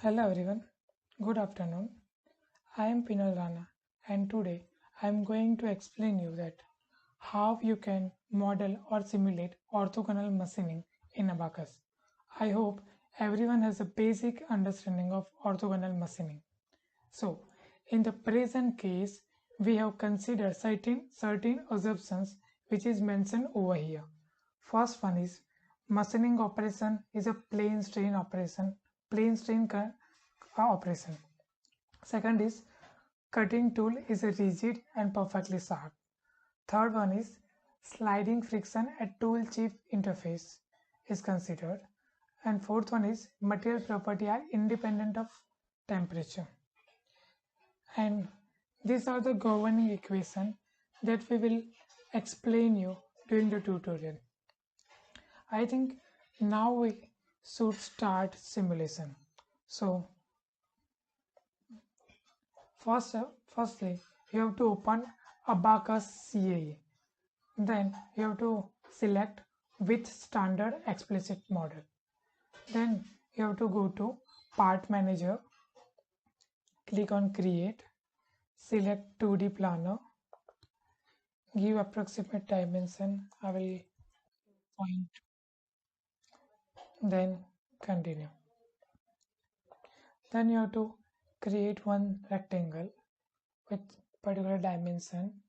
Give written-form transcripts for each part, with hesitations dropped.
Hello everyone, good afternoon. I am Pinal Rana and today I am going to explain you that how you can model or simulate orthogonal machining in ABAQUS. I hope everyone has a basic understanding of orthogonal machining. So, in the present case, we have considered certain assumptions which is mentioned over here. First one is machining operation is a plane strain operation. Second is cutting tool is a rigid and perfectly sharp. Third one is sliding friction at tool chip interface is considered. And fourth one is material property are independent of temperature. And these are the governing equation that we will explain you during the tutorial. I think now we should start simulation. So firstly, you have to open ABAQUS CAE. Then you have to select with standard explicit model. Then you have to go to part manager, click on create, select 2D planner, give approximate dimension, I will point, then continue. Then you have to create one rectangle with particular dimension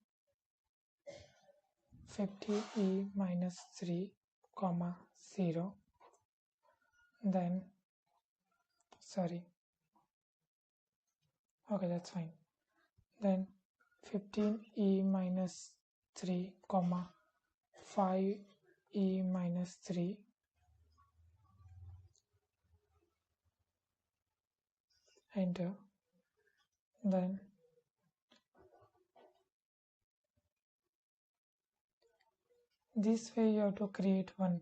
50e minus 3 comma 0, then sorry, okay, that's fine. Then 15e minus 3 comma 5e minus 3, enter. Then this way you have to create one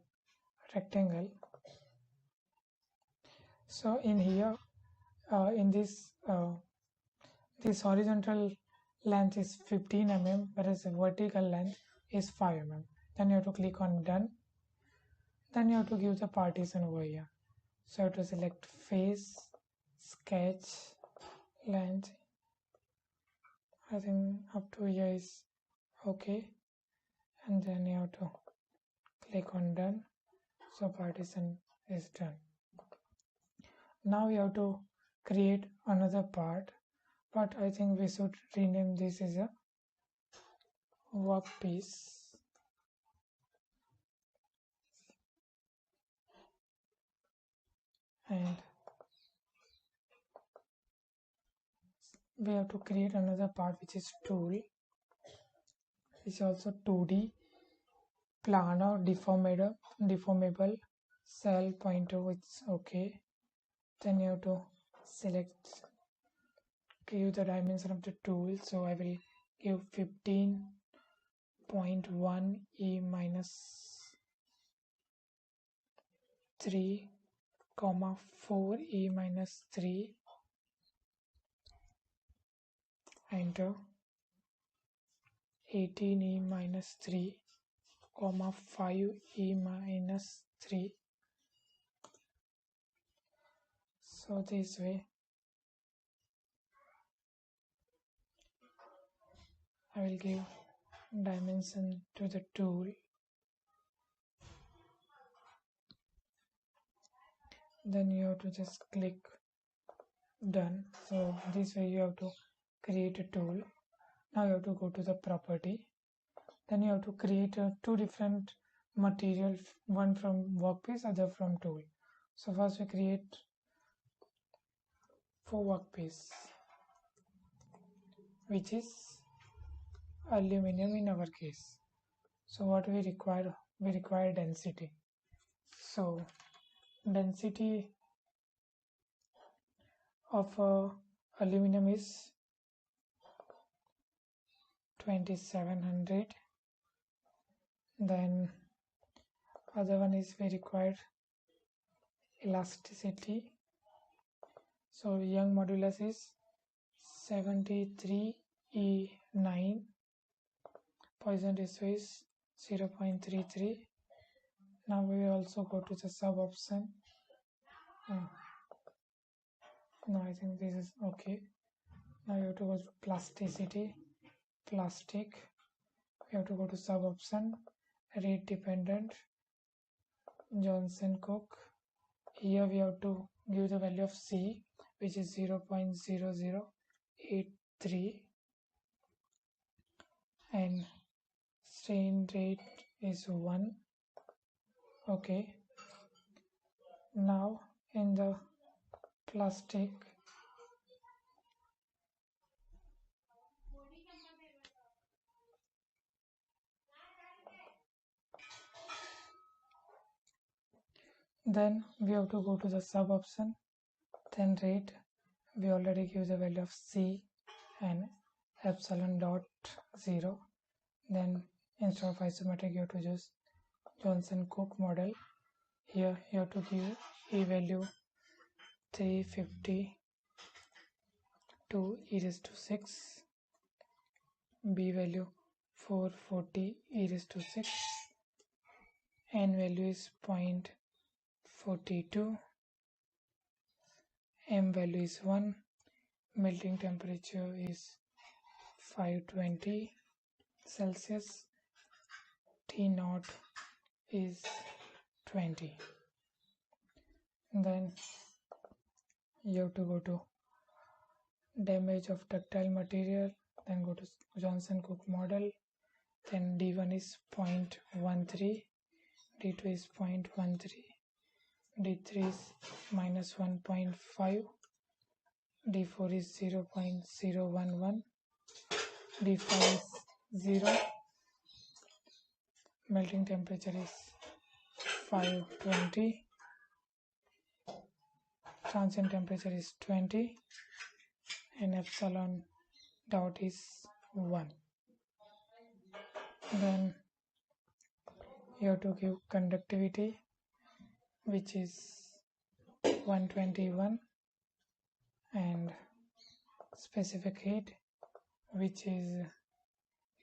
rectangle. So in here, in this this horizontal length is 15 mm, whereas the vertical length is 5 mm. Then you have to click on done. Then you have to give the partition over here. So you have to select face, sketch, length. I think up to here is okay. And then you have to click on done. So partition is done. Now you have to create another part, but I think we should rename this as a workpiece. And we have to create another part which is tool, which is also 2D planar deformable cell pointer, which is okay. Then you have to select, give the dimension of the tool. So I will give 15.1 e minus 3 comma 4 e minus 3, enter. 18 e minus 3 comma 5 e minus 3. So this way I will give dimension to the tool. Then you have to just click done. So this way you have to create a tool. Now you have to go to the property. Then you have to create two different material, one from workpiece, other from tool. So first we create for workpiece, which is aluminum in our case. So what we require density. So density of aluminum is 2700. Then other one is we require elasticity. So Young modulus is 73E9. Poisson ratio is 0.33. Now we will also go to the sub option. Now I think this is okay. Now you have to go to plasticity, plastic. We have to go to sub option, rate dependent, Johnson Cook. Here we have to give the value of C, which is 0.0083, and strain rate is 1. Okay. Now in the plastic, then we have to go to the sub option, then rate. We already give the value of C and epsilon dot 0. Then instead of isometric you have to use Johnson Cook model. Here you have to give E value 352 e raised to 6, B value 440 e raised to 6, N value is 0.42, M value is 1, melting temperature is 520 Celsius, T naught is 20. Then you have to go to damage of ductile material, then go to Johnson Cook model, then D1 is 0.13, D2 is 0.13, D3 is minus 1.5, D4 is 0.011, D5 is 0, melting temperature is 520, transient temperature is 20, and epsilon dot is 1. Then you have to give conductivity, which is 121, and specific heat, which is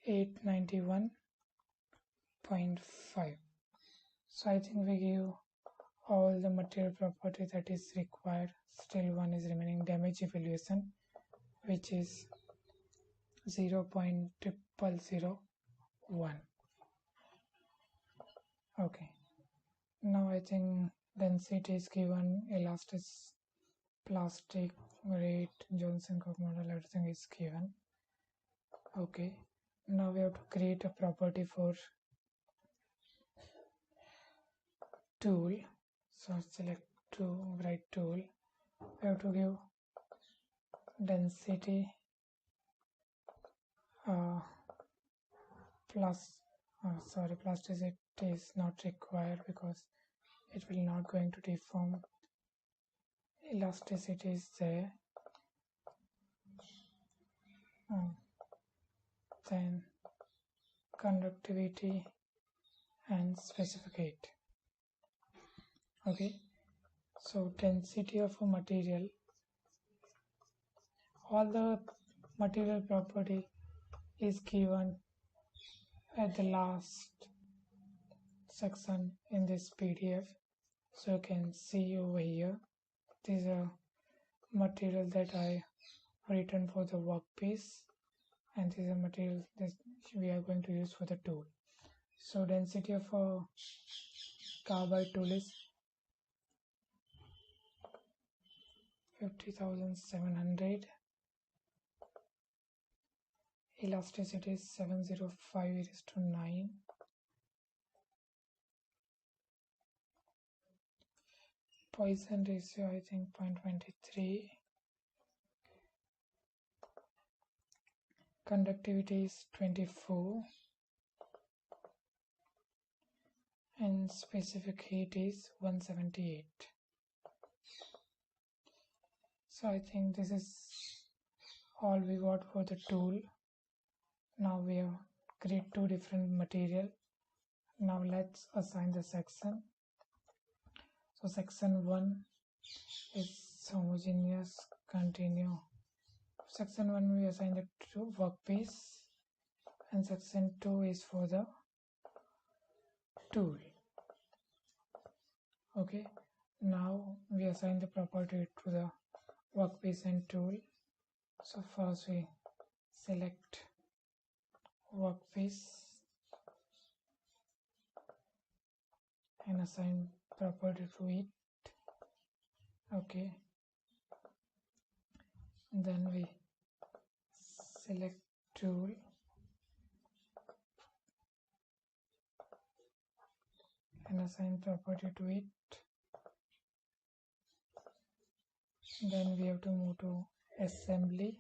891.5. So I think we give all the material property that is required. Still one is remaining, damage evaluation, which is 0.0001. Okay, now I think density is given, elastic, plastic, rate, Johnson Cook model, everything is given. Okay, now we have to create a property for tool. So select to write tool. We have to give density plasticity is not required because it will not going to deform. Elasticity is there. Then conductivity and specific heat. Okay, so density of a material, all the material property is given at the last section in this PDF. So you can see over here, this is a material that I written for the workpiece, and this is a material that we are going to use for the tool. So density of a carbide tool is 50,700. Elasticity is 705:9. Poisson ratio I think 0.23. Conductivity is 24, and specific heat is 178. So I think this is all we got for the tool. Now we have created two different material. Now let's assign the section. So section 1 is homogeneous continue. Section 1 we assign the workpiece, and section 2 is for the tool. Okay, now we assign the property to the workpiece and tool. So first we select workpiece and assign property to it. Okay, then we select tool and assign property to it. Then we have to move to assembly,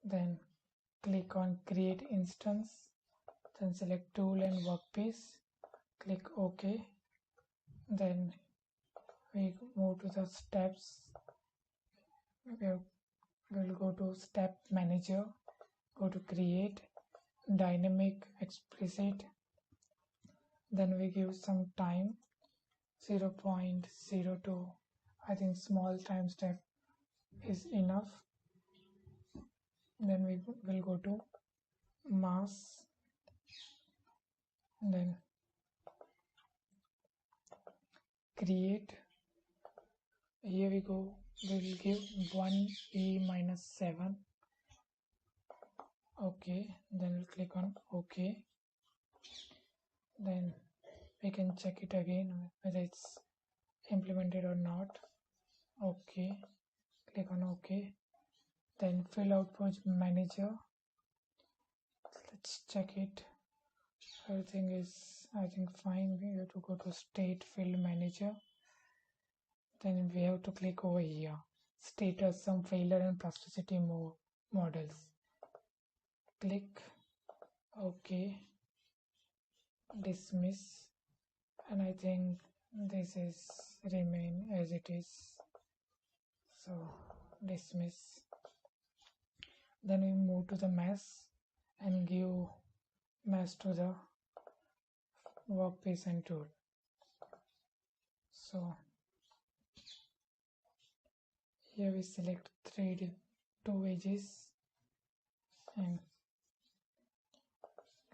then click on create instance, then select tool and workpiece, click OK. Then we move to the steps. We'll go to step manager, go to create dynamic explicit, then we give some time 0.02. I think small time step is enough. Then we will go to mass, then create. Here we go, we will give 1e minus 7. Okay, then we'll click on OK. Then we can check it again whether it's implemented or not. Okay, click on OK. Then fill output manager, let's check it. Everything is, I think, fine. We have to go to state field manager. Then we have to click over here, status, some failure and plasticity models. Click OK, dismiss, and I think this is remain as it is, so dismiss. Then we move to the mass and give mass to the workpiece and tool. So here we select two edges and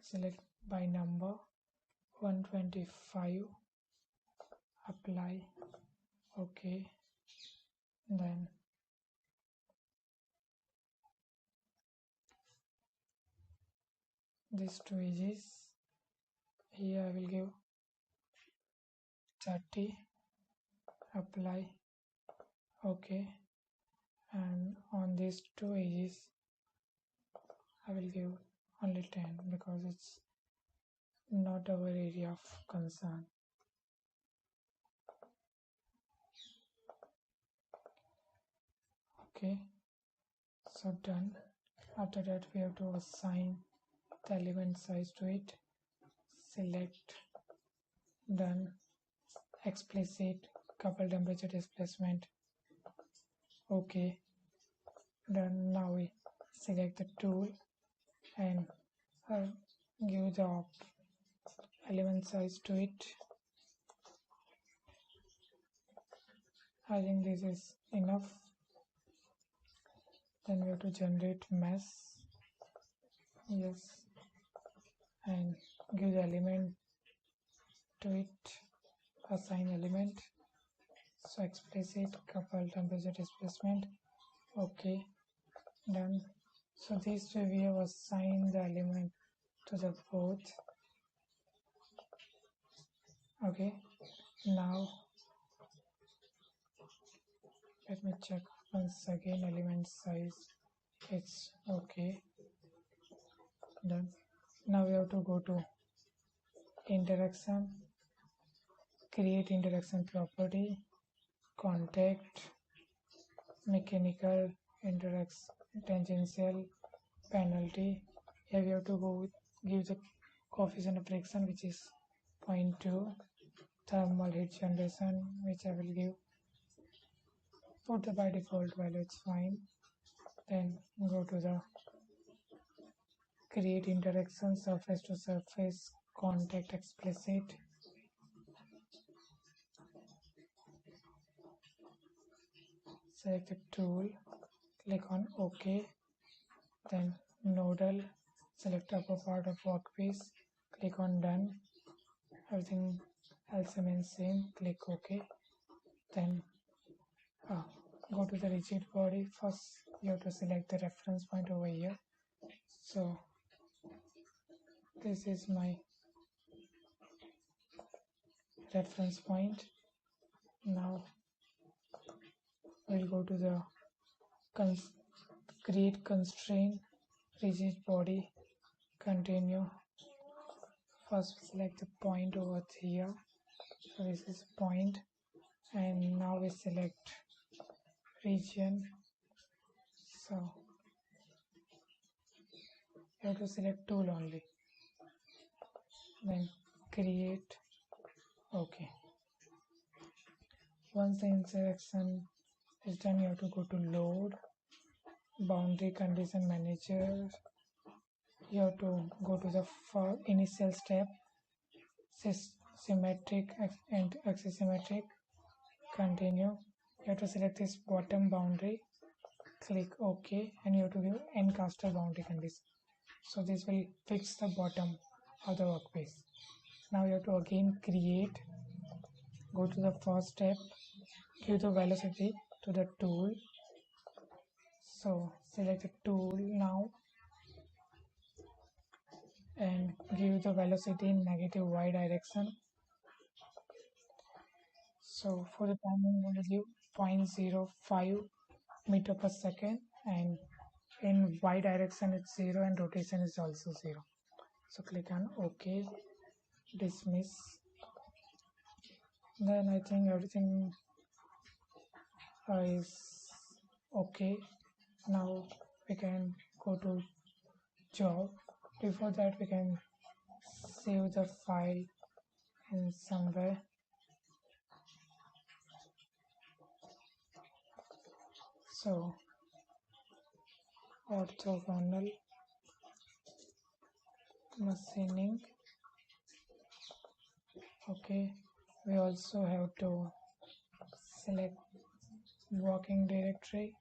select by number 125, apply, OK. Then these two edges, here I will give 30, apply, OK. And on these two edges I will give only 10 because it's not our area of concern. Okay, so done. After that we have to assign the element size to it. Select, done, explicit, couple temperature displacement, OK, done. Now we select the tool and give the element size to it. I think this is enough. Then we have to generate mass, yes, and give the element to it, assign element, so explicit, couple temperature displacement, OK, done. So this way we have assigned the element to the both. Okay, now let me check once again element size, it's OK, done. Now we have to go to interaction, create interaction property, contact, mechanical, tangential, penalty. Here we have to go give the coefficient of friction, which is 0.2, thermal heat generation, which I will give, put the by default value, it's fine. Then go to the create interaction, surface to surface, contact, explicit, select the tool, click on OK, then nodal, select upper part of workpiece, click on done, everything else remains same, click OK. Then go to the rigid body. First you have to select the reference point over here. So this is my reference point. Now we'll go to the create constraint, rigid body, continue. First select the point over here. So this is point, and now we select region. So you have to select tool only, then create. Okay, once the inselection is done, you have to go to load, boundary condition manager. You have to go to the initial step, symmetric and axisymmetric, continue. You have to select this bottom boundary, click OK, and you have to give ncaster boundary condition. So this will fix the bottom of the workpiece. Now you have to again create, go to the first step, give the velocity to the tool. So select the tool now and give the velocity in negative y direction. So for the timing, we will give 0.05 meter per second, and in y direction it's 0 and rotation is also 0. So click on OK, dismiss. Then I think everything is okay. Now we can go to job. Before that we can save the file in somewhere. So orthogonal machining. Okay, we also have to select working directory.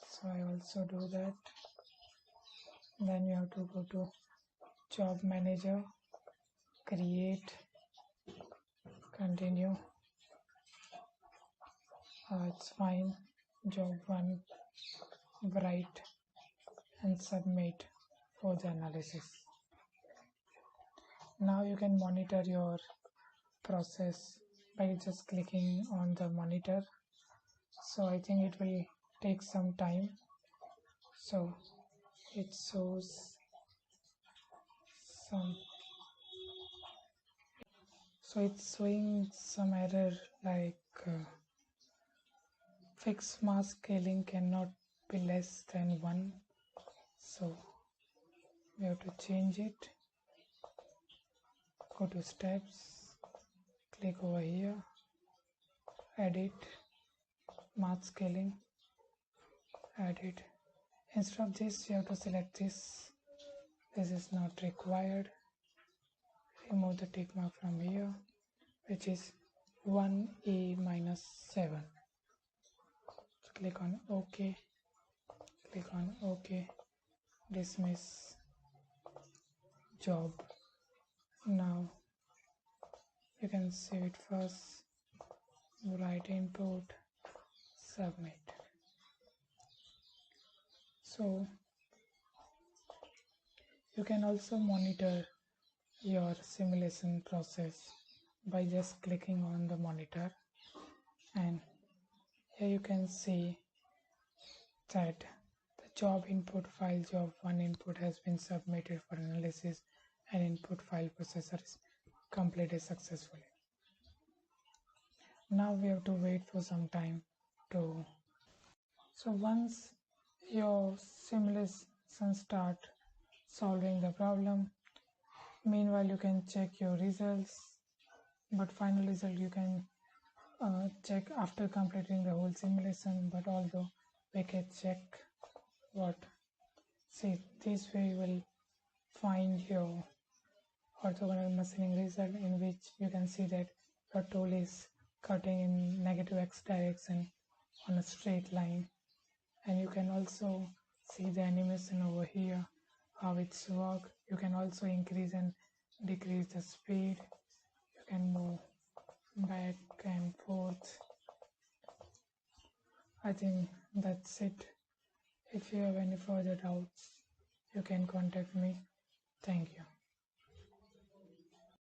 So I also do that. Then you have to go to job manager, create, continue. It's fine. Job 1, write and submit for the analysis. Now you can monitor your process by just clicking on the monitor. So I think it will take some time. So it shows some, so it's showing some error like fixed mass scaling cannot be less than 1. So we have to change it. Go to steps, click over here, edit, mass scaling, edit. Instead of this, you have to select this. This is not required. Remove the tick mark from here, which is 1A minus 7. Click on OK. Click on OK. Dismiss job. Now you can save it first. Write input, submit. So you can also monitor your simulation process by just clicking on the monitor, and here you can see that the job input file, job 1 input has been submitted for analysis and input file processor is completed successfully. Now we have to wait for some time to. So once your simulation start solving the problem, meanwhile you can check your results, but final result you can check after completing the whole simulation. But although we can check what, see, this way you will find your orthogonal machining result, in which you can see that your tool is cutting in negative x direction on a straight line, and you can also see the animation over here, how it's work. You can also increase and decrease the speed. You can move back and forth. I think that's it. If you have any further doubts, you can contact me. Thank you.